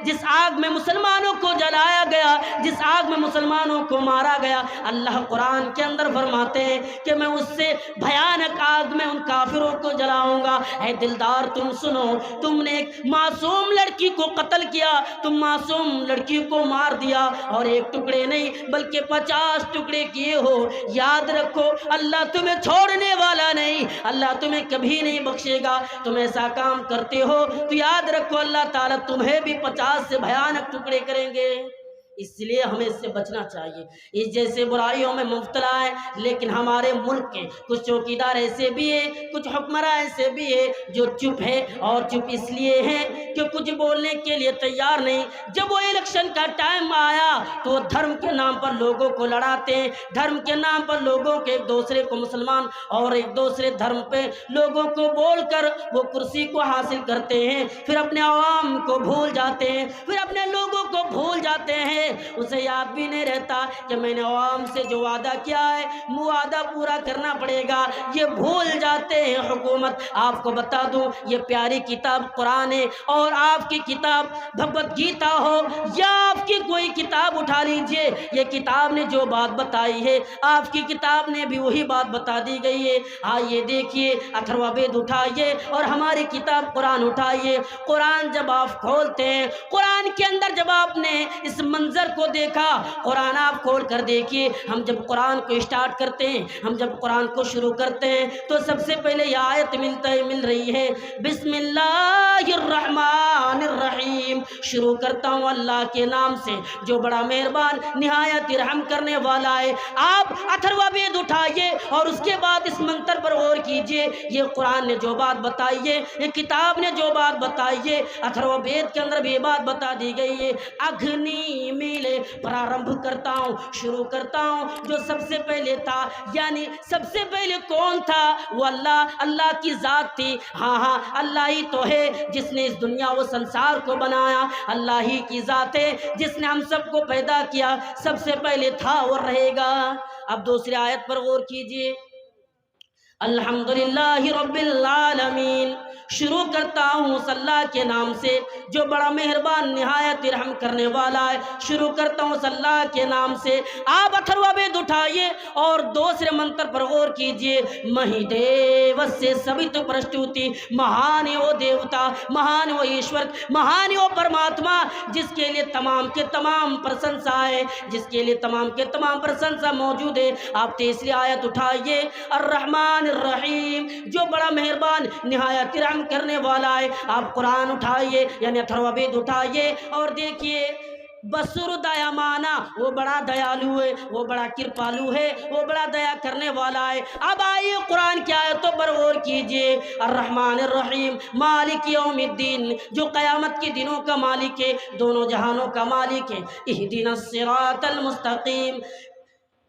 جس آگ میں مسلمانوں کو جلایا گیا، جس آگ میں مسلمانوں کو مارا گیا، اللہ قرآن کے اندر فرماتے ہیں کہ میں اس سے بھیانک آگ میں ان کافروں کو جلاؤں گا۔ اے دلدار تم سنو، تم نے ایک معصوم لڑکی کو قتل کیا، تم معصوم لڑکی کو مار دیا، اور ایک ٹکڑے نہیں بلکہ 50 ٹکڑے کیے ہو۔ یاد رکھو اللہ تمہیں چھوڑنے والا نہیں، اللہ تمہیں کبھی نہیں بخشے گا۔ تم ایسا کام کرتے ہو تو یاد رکھو اللہ تعالیٰ تمہیں بھی 50 سے بھیانک ٹکڑے کریں گے۔ اس لیے ہمیں اس سے بچنا چاہیے، اس جیسے برائیوں میں مبتلا ہے۔ لیکن ہمارے ملک کے کچھ چوکیدار ایسے بھی ہیں، کچھ حکمراں ایسے بھی ہیں جو چپ ہے، اور چپ اس لیے ہیں کہ کچھ بولنے کے لیے تیار نہیں۔ جب وہ الیکشن کا ٹائم آیا تو وہ دھرم کے نام پر لوگوں کو لڑاتے ہیں، دھرم کے نام پر لوگوں کے ایک دوسرے کو مسلمان اور ایک دوسرے دھرم پہ لوگوں کو بول کر وہ کرسی کو حاصل کرتے ہیں، پھر اپنے عوام کو بھول جاتے ہیں، پھر اپنے لوگوں کو بھول جاتے ہیں۔ اسے یاد بھی نہیں رہتا کہ میں نے عوام سے جو وعدہ کیا ہے وہ وعدہ پورا کرنا پڑے گا، یہ بھول جاتے ہیں۔ حکومت آپ کو بتا دوں، یہ پیاری کتاب قرآن ہے، اور آپ کی کتاب بھگوت گیتا ہو یا آپ کی کوئی کتاب اٹھا لیجئے، یہ کتاب نے جو بات بتائی ہے آپ کی کتاب نے بھی وہی بات بتا دی گئی ہے۔ آئیے دیکھیے، اتھروا وید اٹھائیے اور ہماری کتاب قرآن اٹھائیے۔ قرآن جب آپ کھولتے ہیں، قرآن کے اندر جب آپ نے اس منظر کو دیکھا، قرآن آپ کھول کر دیکھیے، ہم جب قرآن کو اسٹارٹ کرتے ہیں، ہم جب قرآن کو شروع کرتے ہیں تو سب سے پہلے یہ آیت مل رہی ہے، بسم اللہ الرحمن الرحیم، شروع کرتا ہوں اللہ کے نام سے جو بڑا مہربان نہایت رحم کرنے والا ہے۔ آپ اتھروا وید اٹھائیے اور اس کے بعد اس منتر پر غور کیجئے، یہ قرآن نے جو بات بتائی ہے، یہ کتاب نے جو بات بتائی ہے، اتھروا وید کے اندر بھی یہ بات بتا دی گئی ہے۔ اگنی میلے پرارمبھ کرتا ہوں، شروع کرتا ہوں، جو سب سے پہلے تھا، یعنی سب سے پہلے کون تھا؟ وہ اللہ کی ذات تھی۔ ہاں اللہ ہی تو ہے جس نے اس دنیا و سنسار کو بنایا، اللہ ہی کی ذات ہے جس نے ہم سب کو پیدا کیا، سب سے پہلے تھا اور رہے گا۔ اب دوسری آیت پر غور کیجئے، الحمدللہ رب العالمین، شروع کرتا ہوں اس اللہ کے نام سے جو بڑا مہربان نہایت رحم کرنے والا ہے، شروع کرتا ہوں اس اللہ کے نام سے۔ آپ اتھروا وید اٹھائیے اور دوسرے منتر پر غور کیجئے، مہی دیوسے سوت پرشٹوتی، مہان ہے وہ دیوتا، مہان وہ ایشور، مہان ہے وہ پرماتما جس کے لیے تمام کے تمام پرشنسا ہے، جس کے لیے تمام کے تمام پرشنسا موجود ہے۔ آپ تیسری آیت اٹھائیے، الرحمن الرحیم، جو بڑا مہربان نہایت رحم کرنے والا ہے۔ آپ قرآن اٹھائیے یعنی اتھروا وید اٹھائیے اور دیکھیے، بسر دیا مانا، وہ بڑا دیالو ہے، وہ بڑا کرپالو ہے، وہ بڑا دیا کرنے والا ہے۔ اب آئیے قرآن کی آیتوں پر غور کیجئے، الرحمن الرحیم، مالک یوم الدین، جو قیامت کے دنوں کا مالک ہے، دونوں جہانوں کا مالک ہے۔ اہدنا الصراط المستقیم،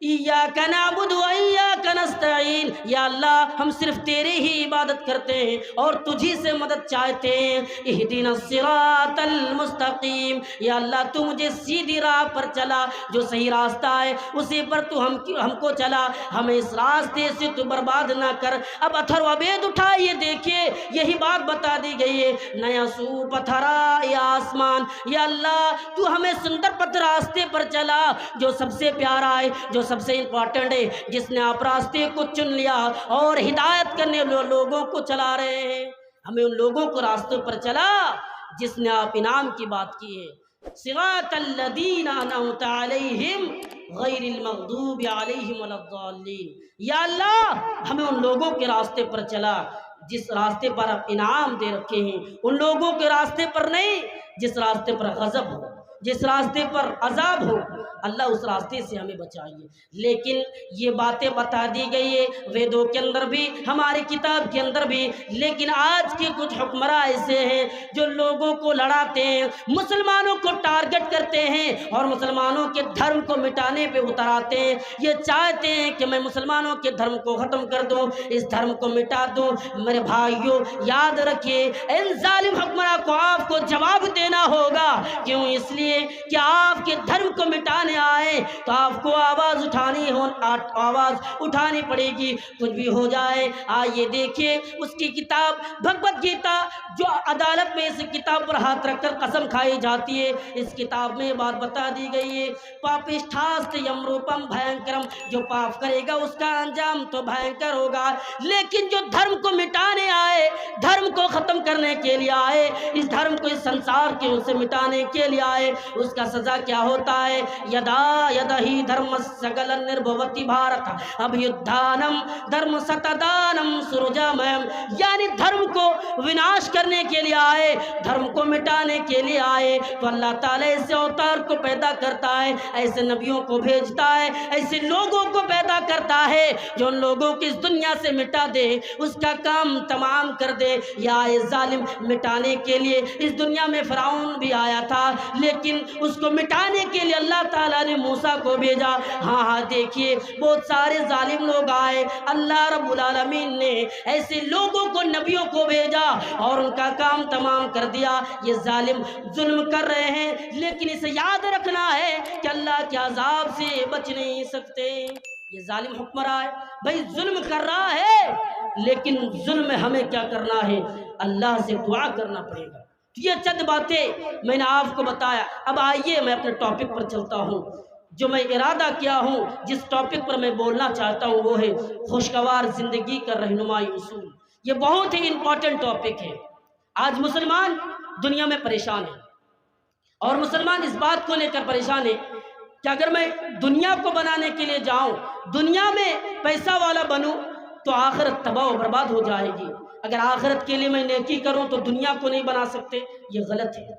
ایاک نعبد و ایاک نستعین، یا اللہ ہم صرف تیری ہی عبادت کرتے ہیں اور تجھی سے مدد چاہتے ہیں۔ اہدنا الصراط المستقیم، یا اللہ تو مجھے سیدھی راہ پر چلا، جو صحیح راستہ ہے اسی پر تو ہم کو چلا، ہمیں اس راستے سے تو برباد نہ کر۔ اب اتھروا وید اٹھائیے، دیکھیے یہی بات بتا دی گئی ہے، نیا سو پتھرا یا آسمان، یا اللہ تو ہمیں سندر پتھ راستے پر چلا جو سب سے پیارا ہے، جو سب سے امپورٹنٹ ہے، جس نے آپ راستے کو چن لیا اور ہدایت کرنے لوگوں کو چلا رہے ہیں۔ ہمیں ان لوگوں کو راستوں پر چلا جس نے آپ انعام کی بات کی ہے، صراط الذین انعمت علیہم غیر المغضوب علیہم ولا الضالین، یا اللہ ہمیں ان لوگوں کے راستے پر چلا جس راستے پر آپ انعام دے رکھے ہیں، ان لوگوں کے راستے پر نہیں جس راستے پر غضب ہو، جس راستے پر عذاب ہو۔ اللہ اس راستے سے ہمیں بچائیے۔ لیکن یہ باتیں بتا دی گئی ہے ویدوں کے اندر بھی، ہماری کتاب کے اندر بھی، لیکن آج کے کچھ حکمراں ایسے ہیں جو لوگوں کو لڑاتے ہیں، مسلمانوں کو ٹارگٹ کرتے ہیں اور مسلمانوں کے دھرم کو مٹانے پہ اتر آتے ہیں۔ یہ چاہتے ہیں کہ میں مسلمانوں کے دھرم کو ختم کر دوں، اس دھرم کو مٹا دوں۔ میرے بھائیوں یاد رکھیے، ان ظالم حکمراں کو آپ کو جواب دینا ہوگا۔ کیوں؟ اس لیے کہ آپ کے دھرم کو مٹانے آئے تو آپ کو آواز اٹھانی پڑے گی، کچھ بھی ہو جائے۔ آئیے دیکھیے اس کی کتاب بھگوت گیتا، جو عدالت میں اس کتاب پر ہاتھ رکھ کر قسم کھائی جاتی ہے، اس کتاب میں بات بتا دی گئی ہے، پاپشٹھاست یم روپم بھینکرم، جو پاپ کرے گا اس کا انجام تو بھینکر ہوگا، لیکن جو دھرم کو مٹانے آئے، دھرم کو ختم کرنے کے لیے آئے، اس دھرم کو اس سنسار کے سے مٹانے کے لیے آئے، اس کا سزا کیا ہوتا ہے؟ یدا یدہی دھرم سگل نربھوتی بھارت ابھیدھانم دھرم ستدانم سرجامیم، یعنی دھرم کو وناش کرنے کے لیے آئے، دھرم کو مٹانے کے لیے آئے تو اللہ تعالیٰ ایسے اوتار کو پیدا کرتا ہے، ایسے نبیوں کو بھیجتا ہے، ایسے لوگوں کو پیدا کرتا ہے جو ان لوگوں کو اس دنیا سے مٹا دے، اس کا کام تمام کر دے۔ یا ظالم مٹانے کے لیے اس دنیا میں فرعون بھی آیا تھا، لیکن اس کو مٹانے کے لیے اللہ تعالیٰ نے موسیٰ کو بھیجا۔ ہاں دیکھیے بہت سارے ظالم لوگ آئے، اللہ رب العالمین نے ایسے لوگوں کو نبیوں کو بھیجا اور ان کا کام تمام کر دیا۔ یہ ظالم ظلم کر رہے ہیں، لیکن اسے یاد رکھنا ہے کہ اللہ کے عذاب سے بچ نہیں سکتے۔ یہ ظالم حکمراں ہے، بھائی ظلم کر رہا ہے، لیکن ظلم میں ہمیں کیا کرنا ہے؟ اللہ سے دعا کرنا پڑے گا۔ یہ چند باتیں میں نے آپ کو بتایا۔ اب آئیے میں اپنے ٹاپک پر چلتا ہوں۔ جو میں ارادہ کیا ہوں، جس ٹاپک پر میں بولنا چاہتا ہوں، وہ ہے خوشگوار زندگی کا رہنمائی اصول۔ یہ بہت ہی امپورٹنٹ ٹاپک ہے۔ آج مسلمان دنیا میں پریشان ہے، اور مسلمان اس بات کو لے کر پریشان ہے کہ اگر میں دنیا کو بنانے کے لیے جاؤں، دنیا میں پیسہ والا بنوں تو آخرت تباہ و برباد ہو جائے گی۔ اگر آخرت کے لیے میں نیکی کروں تو دنیا کو نہیں بنا سکتے، یہ غلط ہے۔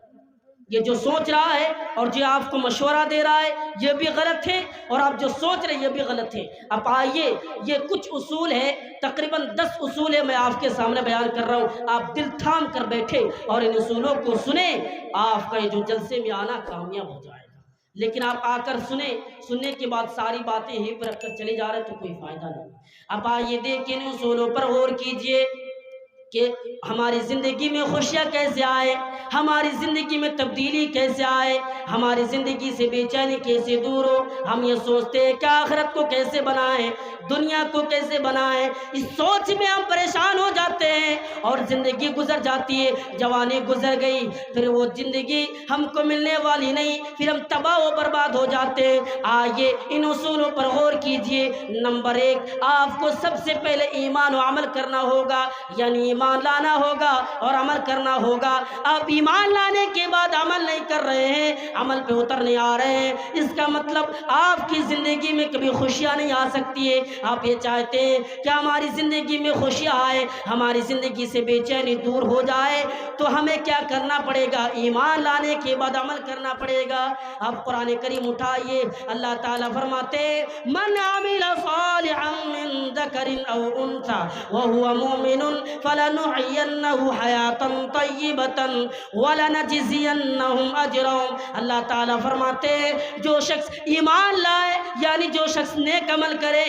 یہ جو سوچ رہا ہے اور جو آپ کو مشورہ دے رہا ہے یہ بھی غلط ہے، اور آپ جو سوچ رہے ہیں یہ بھی غلط ہے۔ اب آئیے، یہ کچھ اصول ہے، تقریباً 10 اصول ہے، میں آپ کے سامنے بیان کر رہا ہوں۔ آپ دل تھام کر بیٹھے اور ان اصولوں کو سنیں، آپ کا یہ جو جلسے میں آنا کامیاب ہو جائے گا۔ لیکن آپ آ کر سننے کے بعد ساری باتیں ہی پر رکھ کر چلے جا رہے تو کوئی فائدہ نہیں۔ اب آئیے دیکھیں ان اصولوں پر غور کیجئے کہ ہماری زندگی میں خوشیاں کیسے آئے، ہماری زندگی میں تبدیلی کیسے آئے، ہماری زندگی سے بے چینی کیسے دور ہو۔ ہم یہ سوچتے ہیں کہ آخرت کو کیسے بنائیں، دنیا کو کیسے بنائیں، اس سوچ میں ہم پریشان ہو جاتے ہیں اور زندگی گزر جاتی ہے۔ جوانی گزر گئی، پھر وہ زندگی ہم کو ملنے والی نہیں، پھر ہم تباہ و برباد ہو جاتے ہیں۔ آئیے ان اصولوں پر غور کیجئے۔ نمبر 1، آپ کو سب سے پہلے ایمان و عمل کرنا ہوگا، یعنی ایمان لانا ہوگا اور عمل کرنا ہوگا۔ آپ ایمان لانے کے بعد عمل نہیں کر رہے ہیں، عمل پہ اتر نہیں آ رہے ہیں، اس کا مطلب آپ کی زندگی میں کبھی خوشیاں نہیں آ سکتی ہے۔ آپ یہ چاہتے ہیں کہ ہماری زندگی میں خوشیاں آئے، ہماری زندگی سے بے چینی دور ہو جائے، تو ہمیں کیا کرنا پڑے گا؟ ایمان لانے کے بعد عمل کرنا پڑے گا۔ اب قرآن کریم اٹھائیے، اللہ تعالیٰ فرماتے من عمل صالحا من ذکر او انثى وهو مؤمن فلنحيينه حیاة طیبة ولنجزینهم اجرهم۔ اللہ تعالیٰ فرماتے جو شخص ایمان لائے، یعنی جو شخص نیک عمل کرے،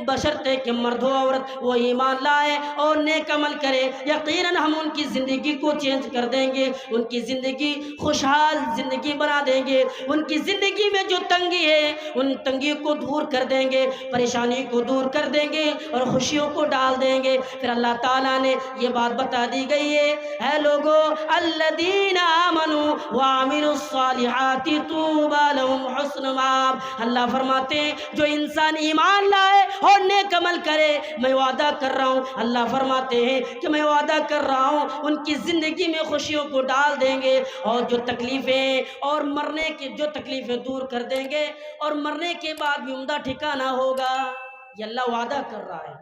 بشرطے کہ مرد و عورت وہ ایمان لائے اور نیک عمل کرے، یقیناً ہم ان کی زندگی کو چینج کر دیں گے، ان کی زندگی خوشحال زندگی بنا دیں گے، ان کی زندگی میں جو تنگی ہے ان تنگی کو دور کر دیں گے، پریشانی کو دور کر دیں گے اور خوشیوں کو ڈال دیں گے۔ پھر اللہ تعالیٰ نے یہ بات بتا دی گئی ہے، اے لوگو الذین آمنوا وعملوا الصالحات طوبی لهم حسن مآب۔ اللہ فرماتے ہیں جو انسان ایمان لائے اور نیک عمل کرے، میں وعدہ کر رہا ہوں، اللہ فرماتے ہیں کہ میں وعدہ کر رہا ہوں ان کی زندگی میں خوشیوں کو ڈال دیں گے، اور جو تکلیفیں اور مرنے کی جو تکلیفیں دور کر دیں گے، اور مرنے کے بعد بھی عمدہ ٹھکانہ ہوگا۔ یہ اللہ وعدہ کر رہا ہے،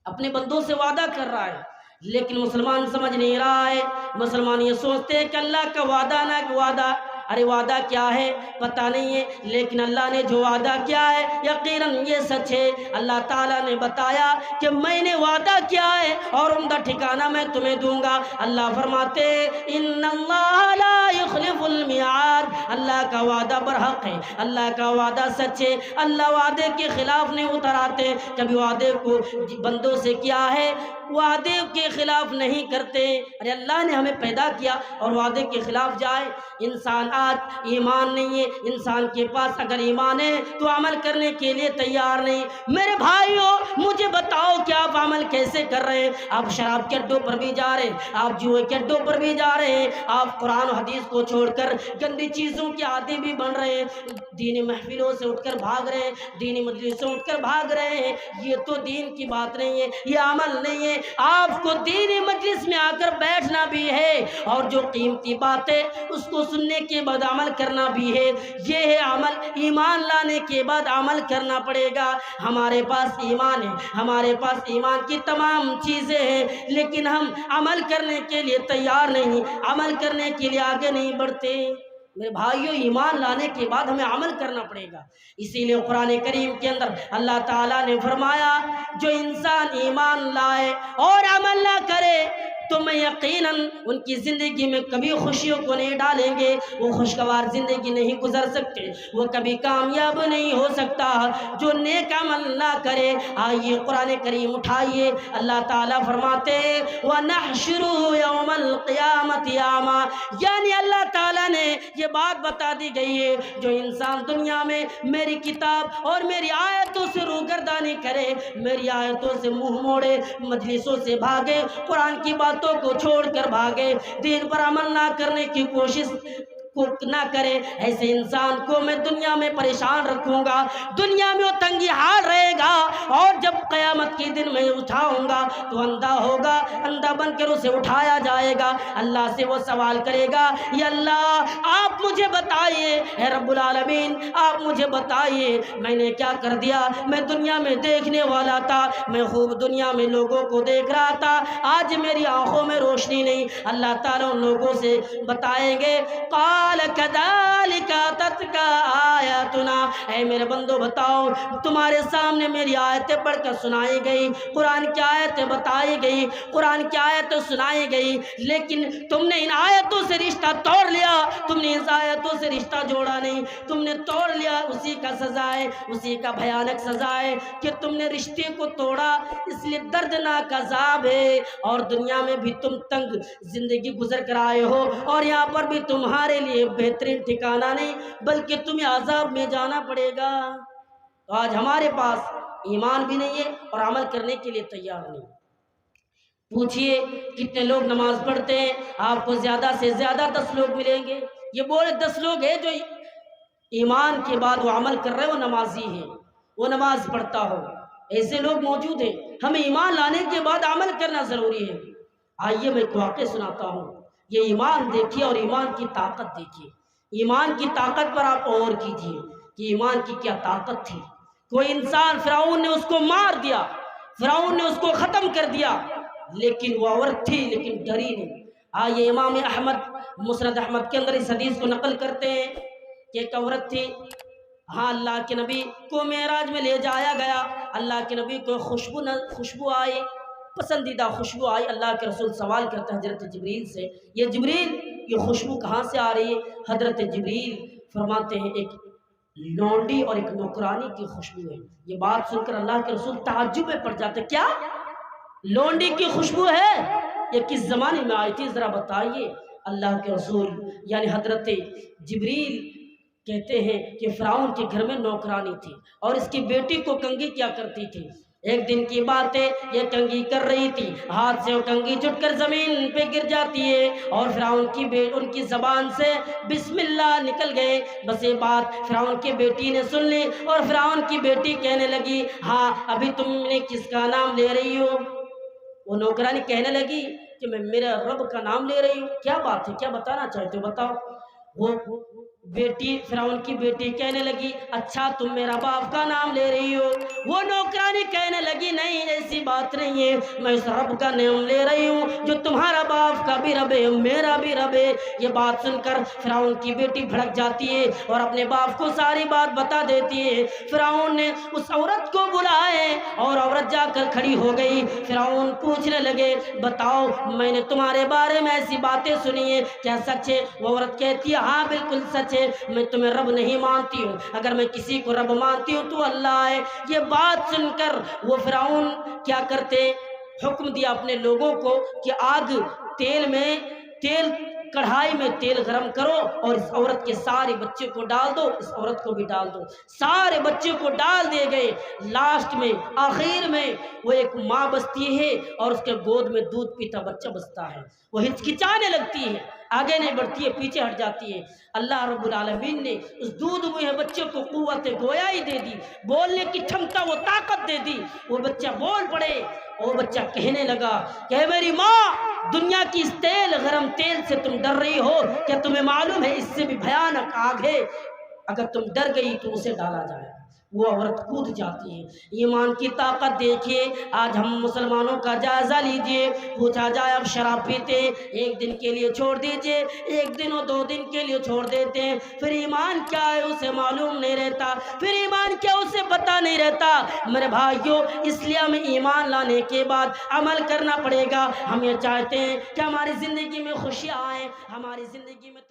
اپنے بندوں سے وعدہ کر رہا ہے، لیکن مسلمان سمجھ نہیں رہا ہے۔ مسلمان یہ سوچتے ہیں کہ اللہ کا وعدہ نہ کہ وعدہ، ارے وعدہ کیا ہے پتہ نہیں ہے، لیکن اللہ نے جو وعدہ کیا ہے یقیناً یہ سچ ہے۔ اللہ تعالیٰ نے بتایا کہ میں نے وعدہ کیا ہے اور عمدہ ٹھکانہ میں تمہیں دوں گا۔ اللہ فرماتے ان اللہ لا یخلف المیعاد، اللہ کا وعدہ برحق ہے، اللہ کا وعدہ سچ ہے، اللہ وعدے کے خلاف نہیں اتر آتے۔ کبھی وعدے کو بندوں سے کیا ہے، وعدے کے خلاف نہیں کرتے۔ ارے اللہ نے ہمیں پیدا کیا اور وعدے کے خلاف جائے؟ انسان آج ایمان نہیں ہے، انسان کے پاس اگر ایمان ہے تو عمل کرنے کے لیے تیار نہیں۔ میرے بھائیوں مجھے بتاؤ کہ آپ عمل کیسے کر رہے ہیں؟ آپ شراب کے اڈوں پر بھی جا رہے ہیں، آپ جوئے کے اڈوں پر بھی جا رہے ہیں، آپ قرآن و حدیث کو چھوڑ کر گندی چیزوں کے عادی بھی بن رہے ہیں، دینی محفلوں سے اٹھ کر بھاگ رہے ہیں، دینی مجلسوں اٹھ کر بھاگ رہے ہیں۔ یہ تو دین کی بات نہیں ہے، یہ عمل نہیں ہے۔ آپ کو دینی مجلس میں آ کر بیٹھنا بھی ہے اور جو قیمتی بات ہے اس کو سننے کے بعد عمل کرنا بھی ہے، یہ ہے عمل۔ ایمان لانے کے بعد عمل کرنا پڑے گا۔ ہمارے پاس ایمان ہے، ہمارے پاس ایمان کی تمام چیزیں ہیں، لیکن ہم عمل کرنے کے لیے تیار نہیں، عمل کرنے کے لیے آگے نہیں بڑھتے۔ میرے بھائیوں ایمان لانے کے بعد ہمیں عمل کرنا پڑے گا۔ اسی لیے قرآن کریم کے اندر اللہ تعالیٰ نے فرمایا جو انسان ایمان لائے اور عمل نہ کرے تو میں یقیناً ان کی زندگی میں کبھی خوشیوں کو نہیں ڈالیں گے، وہ خوشگوار زندگی نہیں گزر سکتے، وہ کبھی کامیاب نہیں ہو سکتا جو نیک عمل نہ کرے۔ آئیے قرآن کریم اٹھائیے، اللہ تعالیٰ فرماتے ہیں وَنَحْشُرُهُ يَوْمَ الْقِيَامَةِ أَعْمَى، یعنی اللہ تعالیٰ نے یہ بات بتا دی گئی ہے جو انسان دنیا میں میری کتاب اور میری آیتوں سے روگردانی کرے، میری آیتوں سے منہ موڑے، مجلسوں سے بھاگے، قرآن کی باتوں کو چھوڑ کر بھاگے، دین پر عمل نہ کرنے کی کوشش نہ کرے، ایسے انسان کو میں دنیا میں پریشان رکھوں گا، دنیا میں وہ تنگی حال رہے گا، اور جب قیامت کے دن میں اٹھاؤں گا تو اندھا ہوگا، اندھا بن کر اسے اٹھایا جائے گا۔ اللہ سے وہ سوال کرے گا یا اللہ آپ مجھے بتائیے، اے رب العالمین آپ مجھے بتائیے میں نے کیا کر دیا؟ میں دنیا میں دیکھنے والا تھا، میں خوب دنیا میں لوگوں کو دیکھ رہا تھا، آج میری آنکھوں میں روشنی نہیں۔ اللہ تعالیٰ ان لوگوں سے بتائیں گے قال كذلك اتتك آیاتنا، اے میرے بندو بتاؤ تمہارے سامنے میری آیتیں پڑھ کر سنائی گئی، قرآن کی آیتیں بتائی گئی، قرآن کی آیتیں سنائی گئی، لیکن تم نے ان آیتوں سے رشتہ توڑ لیا، تم نے اس آیتوں سے رشتہ جوڑا نہیں، تم نے توڑ لیا۔ اسی کا سزا ہے، اسی کا بھیانک سزا ہے کہ تم نے رشتے کو توڑا، اس لیے دردناک عذاب ہے، اور دنیا میں بھی تم تنگ زندگی گزر کر آئے ہو اور یہاں پر بھی تمہارے لیے بہترین ٹھکانہ نہیں بلکہ تمہیں عذاب میں جانا پڑے گا۔ تو آج ہمارے پاس ایمان بھی نہیں ہے اور عمل کرنے کے لیے تیار نہیں۔ پوچھئے کتنے لوگ نماز پڑھتے ہیں؟ آپ کو زیادہ سے زیادہ 10 لوگ ملیں گے۔ یہ بولے 10 لوگ ہیں جو ایمان کے بعد وہ عمل کر رہے، وہ نمازی ہے، وہ نماز پڑھتا ہو، ایسے لوگ موجود ہیں۔ ہمیں ایمان لانے کے بعد عمل کرنا ضروری ہے۔ آئیے میں ایک واقعہ سناتا ہوں، یہ ایمان دیکھیے اور ایمان کی طاقت دیکھیے، ایمان کی طاقت پر آپ غور کیجیے کہ ایمان کی کیا طاقت تھی۔ کوئی انسان فرعون نے اس کو مار دیا، فرعون نے اس کو ختم کر دیا، لیکن وہ عورت تھی لیکن ڈری نہیں۔ آئیے امام احمد مسند احمد کے اندر اس حدیث کو نقل کرتے ہیں کہ ایک عورت تھی، ہاں اللہ کے نبی کو معراج میں لے جایا گیا، اللہ کے نبی کو خوشبو آئی، پسندیدہ خوشبو آئی۔ اللہ کے رسول سوال کرتے ہیں حضرت جبریل سے، یہ جبریل یہ خوشبو کہاں سے آ رہی ہے؟ حضرت جبریل فرماتے ہیں ایک لونڈی اور ایک نوکرانی کی خوشبو ہے۔ یہ بات سن کر اللہ کے رسول تعجب میں پڑ جاتے، کیا لونڈی کی خوشبو ہے؟ یہ کس زمانے میں آئی تھی ذرا بتائیے۔ اللہ کے رسول یعنی حضرت جبریل کہتے ہیں کہ فرعون کے گھر میں نوکرانی تھی اور اس کی بیٹی کو کنگھی کیا کرتی تھی۔ ایک دن کی بات ہے، یہ کنگھی کر رہی تھی، ہاتھ سے وہ کنگھی چھٹ کر زمین پہ گر جاتی ہے اور فرعون کی ان کی زبان سے بسم اللہ نکل گئے۔ بس یہ بات فرعون کی بیٹی نے سن لی اور فرعون کی بیٹی کہنے لگی ہاں ابھی تم نے کس کا نام لے رہی ہو؟ وہ نوکرانی کہنے لگی کہ میں میرے رب کا نام لے رہی ہوں۔ کیا بات ہے، کیا بتانا چاہتے ہو بتاؤ؟ وہ بیٹی فرعون کی بیٹی کہنے لگی اچھا تم میرا باپ کا نام لے رہی ہو؟ وہ نوکرانی کہنے لگی نہیں ایسی بات نہیں ہے، میں اس رب کا نام لے رہی ہوں جو تمہارا باپ کا بھی رب ہے میرا بھی رب ہے۔ یہ بات سن کر فرعون کی بیٹی بھڑک جاتی ہے اور اپنے باپ کو ساری بات بتا دیتی ہے۔ فرعون نے اس عورت کو بلائے اور عورت جا کر کھڑی ہو گئی۔ فرعون پوچھنے لگے بتاؤ میں نے تمہارے بارے میں ایسی باتیں سنی ہیں، کیا سچ ہے؟ وہ عورت کہتی ہے ہاں بالکل سچ ہے، سے میں تمہیں رب نہیں مانتی ہوں، اگر میں کسی کو رب مانتی ہوں تو اللہ ہے۔ یہ بات سن کر وہ فرعون کیا کرتے، حکم دیا اپنے لوگوں کو کہ آگ تیل کڑھائی میں تیل گرم کرو اور اس عورت کے سارے بچے کو ڈال دو، اس عورت کو بھی ڈال دو۔ سارے بچے کو ڈال دیے گئے۔ لاسٹ میں آخر میں وہ ایک ماں بستی ہے اور اس کے گود میں دودھ پیتا بچہ بستا ہے، وہ ہچکچانے لگتی ہے، آگے نہیں بڑھتی ہے، پیچھے ہٹ جاتی ہے۔ اللہ رب العالمین نے اس دودھ ہوئے بچے کو قوت گویائی دے دی، بولنے کی چھمتا وہ طاقت دے دی، وہ بچہ بول پڑے۔ وہ بچہ کہنے لگا کہ میری ماں، دنیا کی اس گرم تیل سے تم ڈر رہی ہو، کیا تمہیں معلوم ہے اس سے بھی بھیانک آگ ہے، اگر تم ڈر گئی تو اسے ڈالا جائے۔ وہ عورت کود جاتی ہے۔ ایمان کی طاقت دیکھیے۔ آج ہم مسلمانوں کا جائزہ لیجئے، پوچھا جائے اب شراب پیتے ایک دن کے لیے چھوڑ دیجئے، ایک دن اور 2 دن کے لیے چھوڑ دیتے ہیں، پھر ایمان کیا ہے اسے معلوم نہیں رہتا، پھر ایمان کیا اسے پتہ نہیں رہتا۔ میرے بھائیوں، اس لیے ہمیں ایمان لانے کے بعد عمل کرنا پڑے گا۔ ہم یہ چاہتے ہیں کہ ہماری زندگی میں خوشیاں آئیں، ہماری زندگی میں